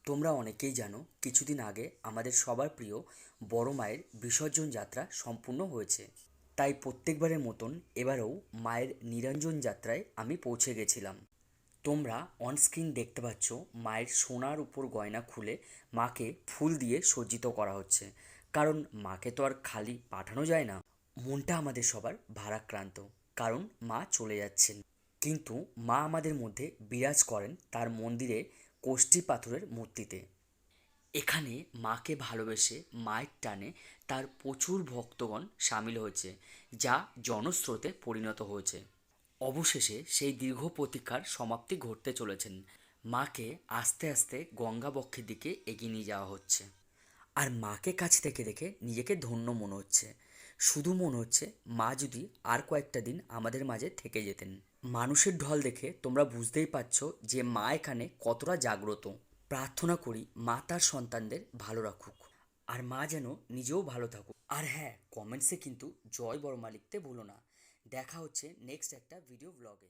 তোমরা অনেকেই জানো কিছুদিন আগে আমাদের সবার প্রিয় বড় মায়ের বিসর্জন যাত্রা সম্পূর্ণ হয়েছে। তাই প্রত্যেকবারের মতন এবারেও মায়ের নিরঞ্জন যাত্রায় আমি পৌঁছে গেছিলাম। তোমরা অনস্ক্রিন দেখতে পাচ্ছ মায়ের সোনার উপর গয়না খুলে মাকে ফুল দিয়ে সজ্জিত করা হচ্ছে। কারণ মাকে তো আর খালি পাঠানো যায় না। মনটা আমাদের সবার ভারাক্রান্ত, কারণ মা চলে যাচ্ছেন। কিন্তু মা আমাদের মধ্যে বিরাজ করেন তার মন্দিরে কষ্টি পাথরের মূর্তিতে। এখানে মাকে ভালোবেসে মায়ের টানে তার প্রচুর ভক্তগণ সামিল হয়েছে, যা জনস্রোতে পরিণত হয়েছে। অবশেষে সেই দীর্ঘ প্রতীক্ষার সমাপ্তি ঘটতে চলেছেন। মাকে আস্তে আস্তে গঙ্গা বক্ষের দিকে এগিয়ে নিয়ে যাওয়া হচ্ছে। আর মাকে কাছ থেকে দেখে নিজেকে ধন্য মনে হচ্ছে। শুধু মনে হচ্ছে মা যদি আর কয়েকটা দিন আমাদের মাঝে থেকে যেতেন। মানুষের ঢল দেখে তোমরা বুঝতেই পারছো যে মা এখানে কতটা জাগ্রত। প্রার্থনা করি মা তার সন্তানদের ভালো রাখুক, আর মা যেন নিজেও ভালো থাকুক। আর হ্যাঁ, কমেন্টসে কিন্তু জয় বড়মা লিখতে ভুলো না। দেখা হচ্ছে নেক্সট একটা ভিডিও ব্লগে।